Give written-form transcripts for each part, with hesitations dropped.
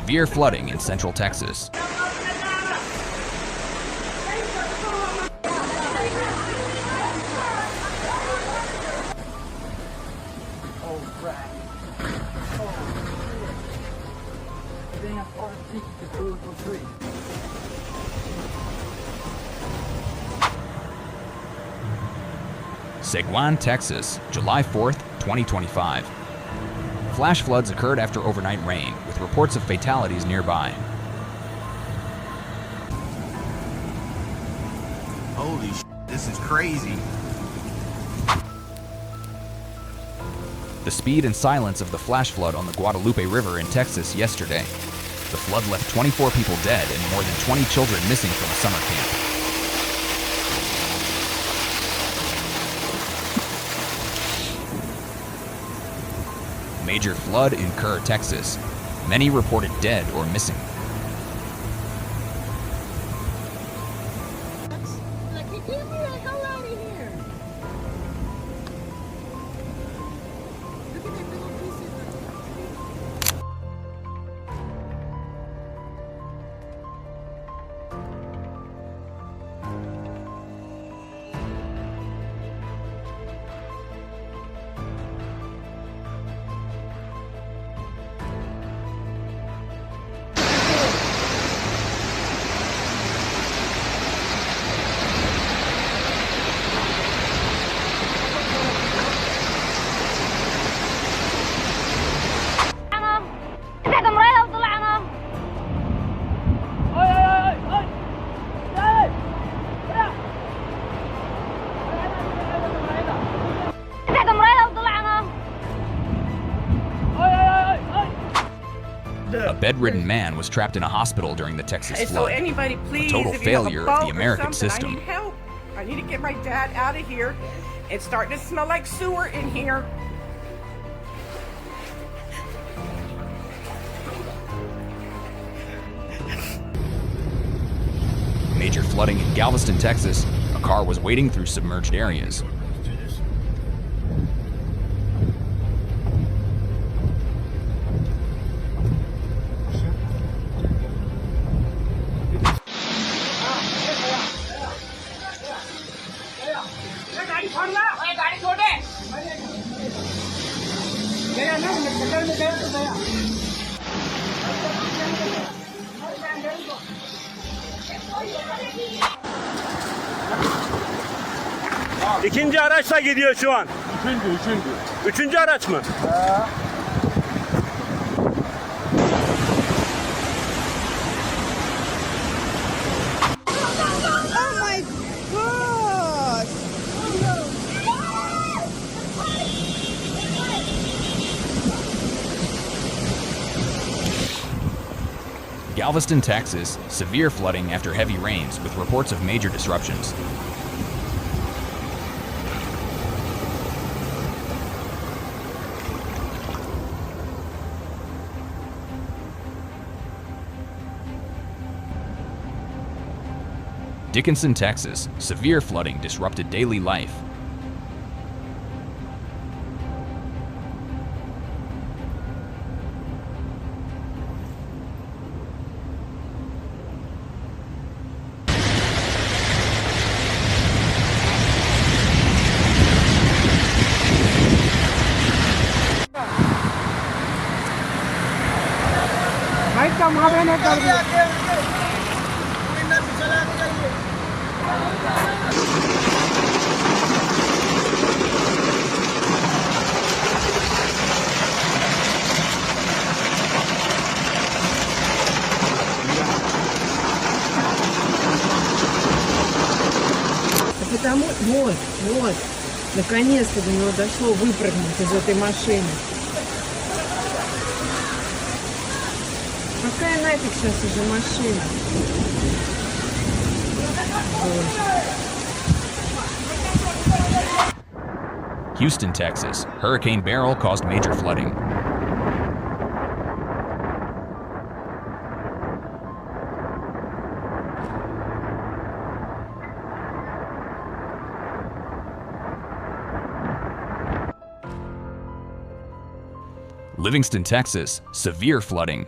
severe flooding in central Texas. Seguin, Texas, July 4th, 2025. Flash floods occurred after overnight rain, with reports of fatalities nearby. Holy shit, this is crazy. The speed and silence of the flash flood on the Guadalupe River in Texas yesterday. The flood left 24 people dead and more than 20 children missing from a summer camp. Major flood in Kerr, Texas. Many reported dead or missing. A bedridden man was trapped in a hospital during the Texas flood. So anybody, please, a total if failure you have a of the boat or American something, system. I need help. I need to get my dad out of here. It's starting to smell like sewer in here. Major flooding in Galveston, Texas. A car was wading through submerged areas. İkinci araçla gidiyor şu an. Üçüncü araç mı? Oh my God! Galveston, Texas. Severe flooding after heavy rains with reports of major disruptions. Dickinson, Texas. Severe flooding disrupted daily life. Потому вот, наконец-то до него дошло выпрыгнуть из этой машины. Какая нафиг сейчас уже машина? Houston, Texas. Hurricane Beryl caused major flooding. Livingston, Texas. Severe flooding.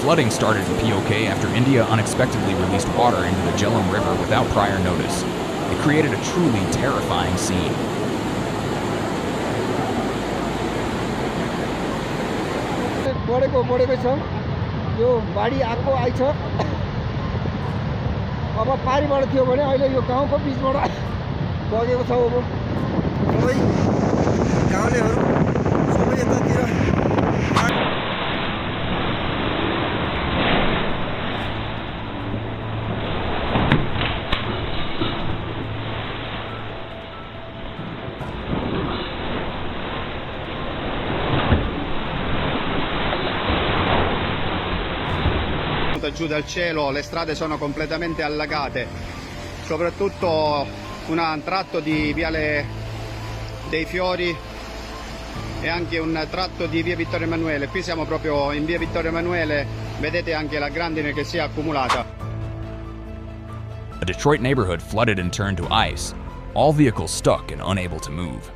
Flooding started in POK after India unexpectedly released water into the Jhelum River without prior notice. It created a truly terrifying scene. बढेको छ यो बाढी आएको आइछ अब पारीबाट थियो भने अहिले यो गाउँको बीचबाट बगेको छ अब सबै गाउँलेहरू सबै यतातिर giù dal cielo, le strade sono completamente allagate, soprattutto un tratto di Viale dei Fiori e anche un tratto di via Vittorio Emanuele. Qui siamo proprio in via Vittorio Emanuele, vedete anche la grandine che si è accumulata. A Detroit neighborhood flooded and turned to ice, all vehicles stuck and unable to move.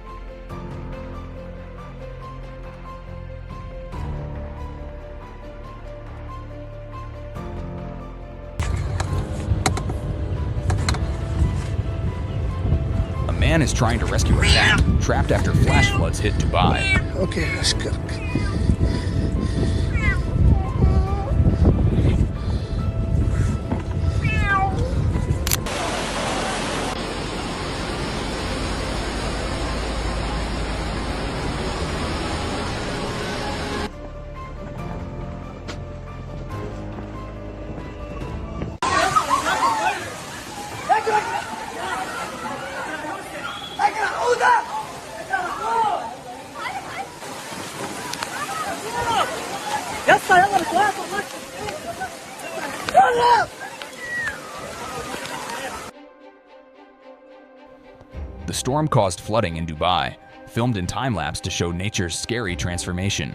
A man is trying to rescue a cat, trapped after flash floods hit Dubai. Okay, let's go. The storm caused flooding in Dubai, filmed in time-lapse to show nature's scary transformation.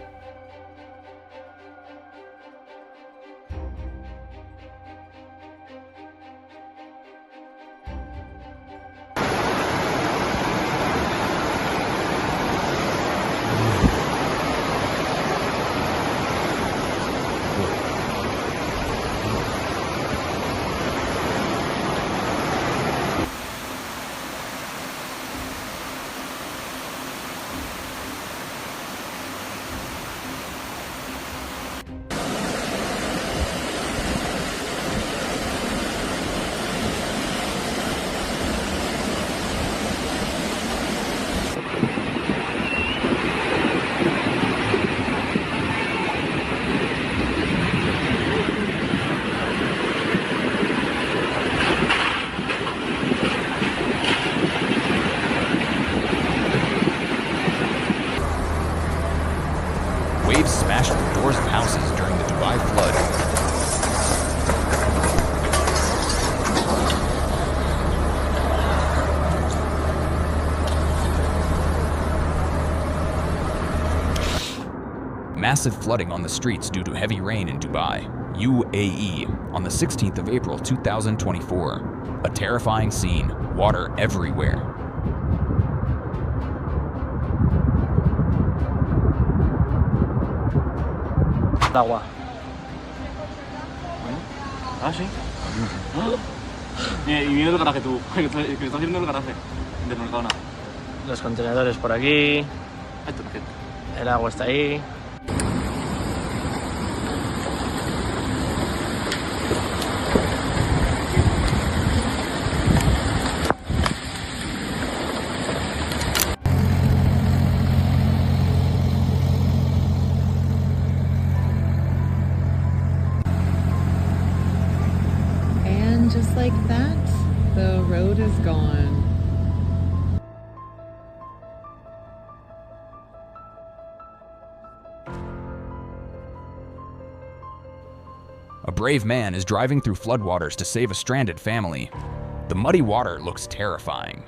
Waves smashed the doors of houses during the Dubai flood. Massive flooding on the streets due to heavy rain in Dubai, UAE, on the 16th of April 2024. A terrifying scene, water everywhere. Agua. ¿Ah, sí? Y viene el garaje tú, que está haciendo el garaje de Mercadona. Los contenedores por aquí. El agua está ahí. Just like that, the road is gone. A brave man is driving through floodwaters to save a stranded family. The muddy water looks terrifying.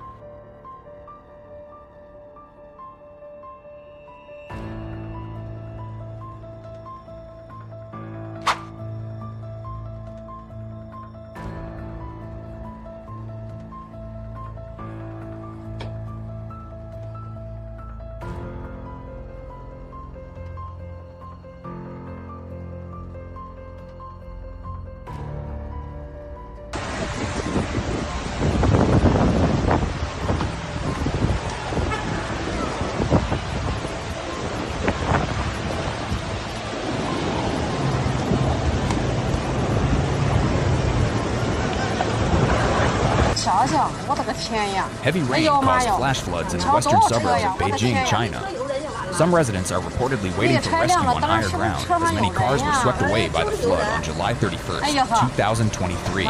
Heavy rain caused flash floods in the western suburbs of Beijing, China. Some residents are reportedly waiting for rescue on higher ground as many cars were swept away by the flood on July 31st, 2023.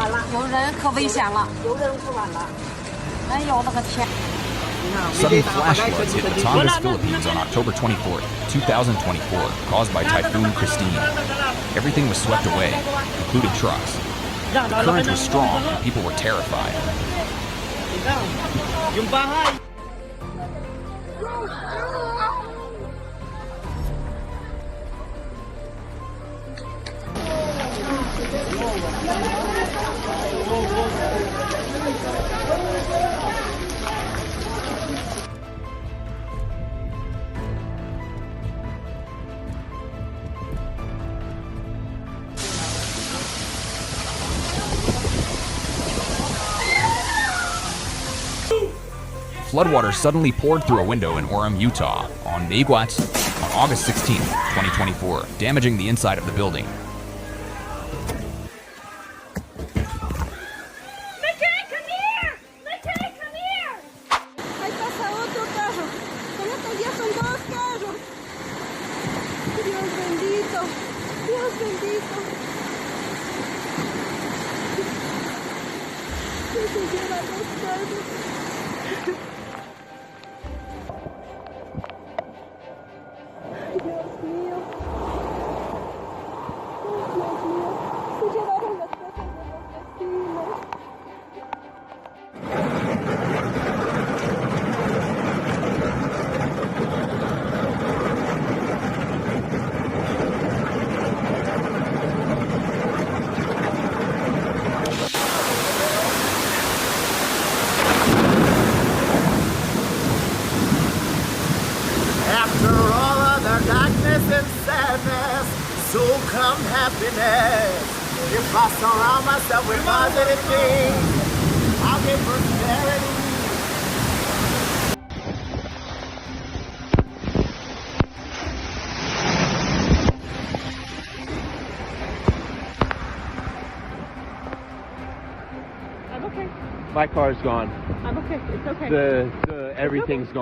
Sudden flash floods hit the Tongass, Philippines on October 24th, 2024, caused by Typhoon Christine. Everything was swept away, including trucks. The current was strong and people were terrified. Floodwater suddenly poured through a window in Orem, Utah, on August 16, 2024, damaging the inside of the building. After all of the darkness and sadness, so come happiness. If I surround myself with positive things, I'll get prosperity. I'm okay. My car's gone. I'm okay. It's okay. Everything's gone.